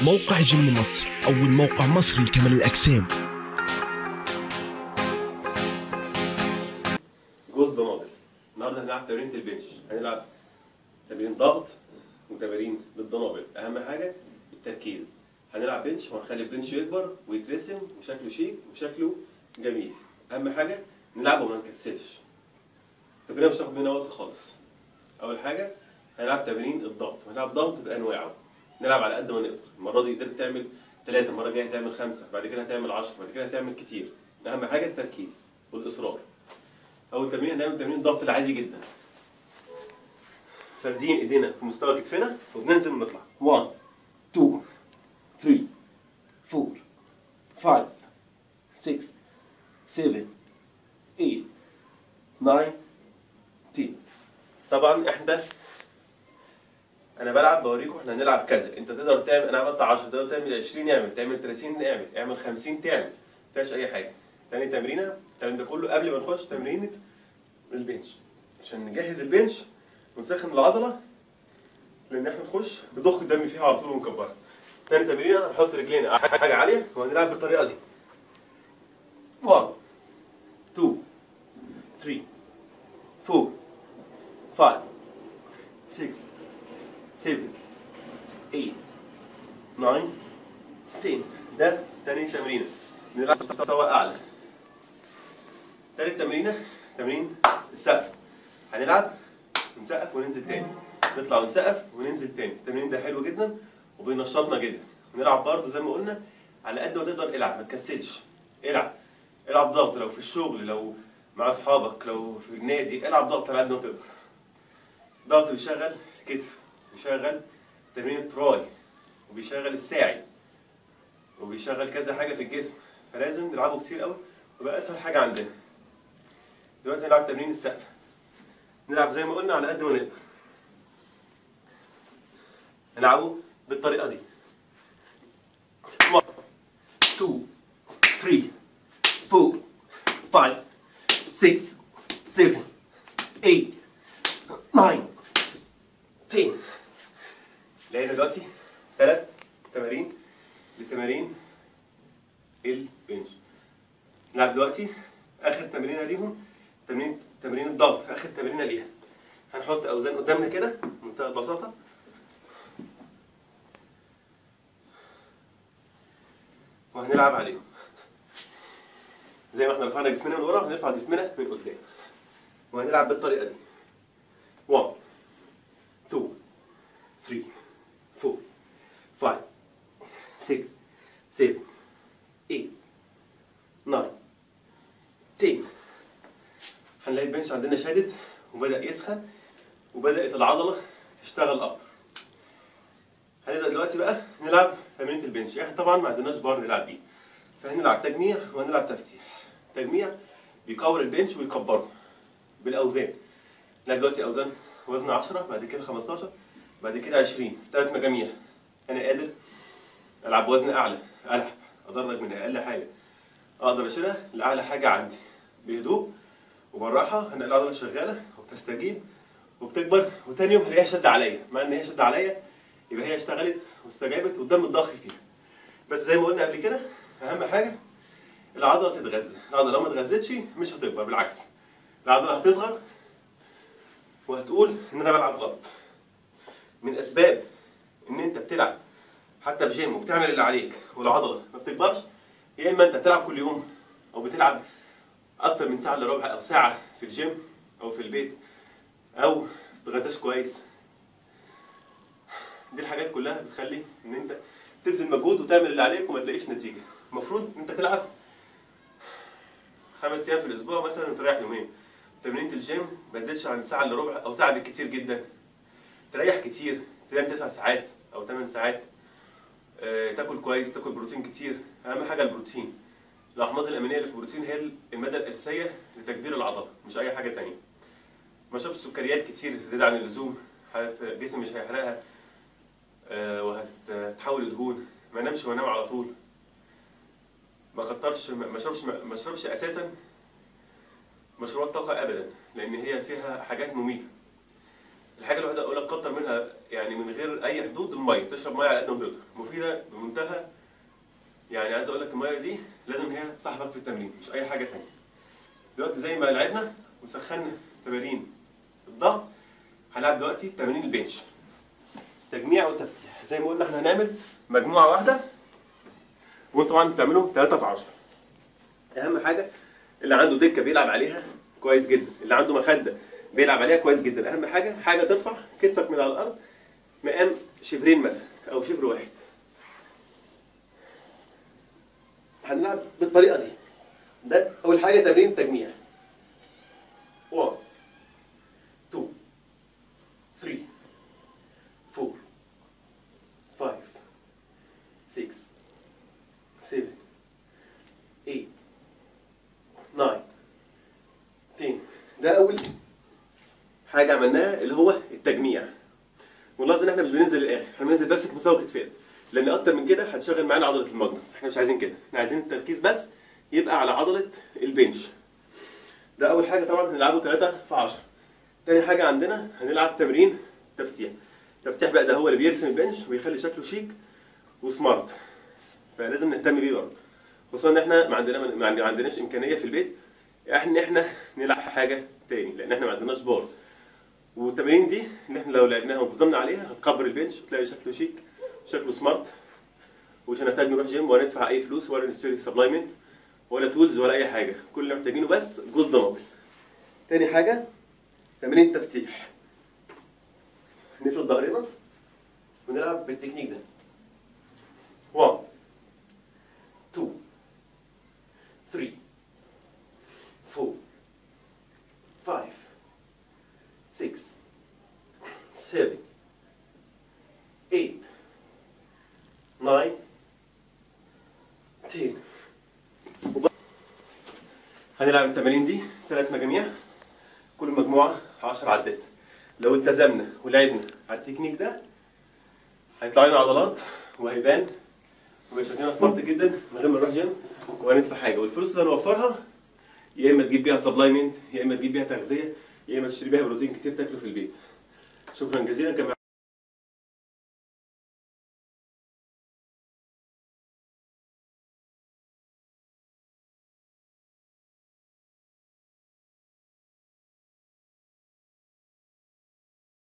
موقع جيم مصر، أول موقع مصري لكمال الأجسام. جوز دنابل. النهارده هنلعب تمرين البنش، هنلعب تمرين ضغط وتمارين للدنابل. أهم حاجة التركيز. هنلعب بنش وهنخلي البنش يكبر ويترسم وشكله شيك وشكله جميل. أهم حاجة نلعبه وما نكسلش. التمرين مش هتاخد مننا وقت خالص. أول حاجة هنلعب تمرين الضغط، هنلعب ضغط بأنواعه. نلعب على قد ما نقدر. المرة دي قدرت تعمل 3، المرة الجاية هتعمل 5، بعد كده هتعمل 10، بعد كده هتعمل كتير. أهم حاجة التركيز والإصرار. أول تمرين هنعمل تمرين الضغط العادي جدا. فاردين إيدينا في مستوى كتفنا وبننزل ونطلع. 1 2 3 4 5 6 7 8 9 10. طبعا انا بلعب بوريكم احنا هنلعب كذا. انت تقدر تعمل، انا عملت 10، تقدر تعمل 20، تعمل 30، اعمل 50، مفيهاش اي حاجه. تاني تمرينه، الكلام ده كله قبل ما نخش تمرينه البنش عشان نجهز البنش ونسخن العضله، لان احنا نخش بضخ الدم فيها على طول ونكبرها. تاني تمرينه هنحط رجلينا حاجه عاليه وهنلعب بالطريقه دي. 1 2 3 4 5 6 7 8 9 10. ده تاني تمرينه. نلعب مستوى اعلى. تالت تمرينه تمرين السقف. هنلعب ونسقف وننزل تاني، نطلع ونسقف وننزل تاني. التمرين ده حلو جدا وبينشطنا جدا. نلعب برضه زي ما قلنا على قد ما تقدر. العب ما تكسلش. العب ضغط لو في الشغل، لو مع اصحابك، لو في النادي. العب ضغط على قد ما تقدر. ضغط بيشغل الكتف، بيشغل تمرين التراي، وبيشغل الساعد، وبيشغل كذا حاجه في الجسم. فلازم نلعبه كتير قوي ويبقى اسهل حاجه عندنا. دلوقتي هنلعب تمرين السقف. نلعب زي ما قلنا على قد ما نقدر. نلعبه بالطريقه دي. 1 2 3 4 5 6 7 8 9 10. لقينا دلوقتي 3 تمارين لتمارين البنش. نلعب دلوقتي اخر تمرينه ليهم، تمرين الضغط. اخر تمرينه ليها هنحط اوزان قدامنا كده بمنتهى البساطه، وهنلعب عليهم زي ما احنا رفعنا جسمنا من ورا هنرفع جسمنا من قدام. وهنلعب بالطريقه دي. 1 2 3 4 5 6 7 8 9 10. هنلاقي البنش عندنا شادد وبدأ يسخن وبدأت العضلة تشتغل أكتر. هنبدأ دلوقتي بقى نلعب تمرينة البنش. احنا طبعا ما عندناش بار نلعب بيه، فهنلعب تجميع وهنلعب تفتيح. تجميع بيكور البنش ويكبره بالأوزان. نلعب دلوقتي أوزان وزن 10، بعد كده 15، بعد كده 20 في 3 مجاميع. أنا قادر ألعب وزن أعلى، أدرج من أقل حاجة أقدر أشيلها لأعلى حاجة عندي بهدوء وبالراحة. هنلاقي العضلة شغالة وبتستجيب وبتكبر، وتاني يوم هلاقيها شد عليا. مع إن هي شد عليا يبقى هي اشتغلت واستجابت والدم اتضخ فيها. بس زي ما قلنا قبل كده، أهم حاجة العضلة تتغذى. العضلة لو ما اتغذتش مش هتكبر، بالعكس العضلة هتصغر وهتقول إن أنا بلعب غلط. من أسباب إن أنت بتلعب حتى في جيم وبتعمل اللي عليك والعضلة ما بتكبرش، يا إما أنت بتلعب كل يوم أو بتلعب أكتر من ساعة إلا ربع أو ساعة في الجيم أو في البيت، أو ما بتتغذاش كويس. دي الحاجات كلها بتخلي إن أنت تبذل مجهود وتعمل اللي عليك وما تلاقيش نتيجة. المفروض إن أنت تلعب 5 أيام في الأسبوع مثلا وتريح يومين. تمرينة الجيم ما تزيدش عن ساعة إلا ربع أو ساعة بالكتير جدا. تريح كتير، تنام 9 ساعات أو 8 ساعات. تاكل كويس، تاكل بروتين كتير. أهم حاجة البروتين. الأحماض الأمينية اللي في البروتين هي المادة الأساسية لتكبير العضلة، مش أي حاجة تانية. ما تشربش سكريات كتير زيادة عن اللزوم، الجسم مش هيحرقها وهتتحول لدهون. ما نامش وانام على طول. ما كترش، ما اشربش اساسا مشروبات طاقه ابدا، لان هي فيها حاجات مميته. الحاجه الوحيده اقول لك كتر منها يعني من غير اي حدود، الميه، تشرب ميه على قد ما تقدر، مفيده بمنتهى. يعني عايز اقول لك الميه دي لازم هي صاحبك في التمرين مش اي حاجه ثانيه. دلوقتي زي ما لعبنا وسخنا تمارين الضغط، هنلعب دلوقتي تمارين البنش، تجميع وتفتيح. زي ما قلنا احنا هنعمل مجموعه واحده، وانتوا طبعا بتعملوا 3 في 10. اهم حاجه اللي عنده دكه بيلعب عليها كويس جدا، اللي عنده مخده بيلعب عليها كويس جدا. اهم حاجه ترفع كتفك من على الارض مقام شبرين مثلا او شبر واحد. هنلعب بالطريقه دي. ده اول حاجه تمرين تجميع. 1 2 3 4 5 6 7 8 9 10. ده اول حاجه عملناها اللي هو التجميع. والله ان احنا مش بننزل للاخر، احنا بننزل بس في مستوى كتفنا، لان اكتر من كده هتشغل معانا عضله المجنص. احنا مش عايزين كده، احنا عايزين التركيز بس يبقى على عضله البنش. ده اول حاجه طبعا هنلعبه 3 في 10. تاني حاجه عندنا هنلعب تمرين تفتيح. التفتيح بقى ده هو اللي بيرسم البنش ويخلي شكله شيك وسمارت، فلازم نهتم بيه برضه، خصوصا ان احنا ما عندناش امكانيه في البيت احنا نلعب حاجه تاني، لان احنا ما عندناش بار. والتمارين دي ان احنا لو لعبناها وانتظمنا عليها هتكبر البنش وتلاقي شكله شيك شكله سمارت، ومش هنحتاج نروح جيم ولا ندفع اي فلوس ولا نشتري سبلايمنت ولا تولز ولا اي حاجه. كل اللي محتاجينه بس جوز دمبل. تاني حاجه تمرين تفتيح. نفرد ظهرنا ونلعب بالتكنيك ده. 1 2 3 4 5 6 7 8 9 10. هنلعب التمارين دي 3 مجاميع، كل مجموعة 10 عدات. لو التزمنا ولعبنا على التكنيك ده هيطلع لنا عضلات وهيبان ويبقى شكلنا سمارت جدا من غير ما نروح جيم ولا ندفع حاجة. والفلوس اللي هنوفرها يا اما تجيب بيها سبلايمنت، يا اما تجيب بيها تغذية، يا اما تشتري بيها بروتين كتير تاكله في البيت. شكرا جزيلا. كان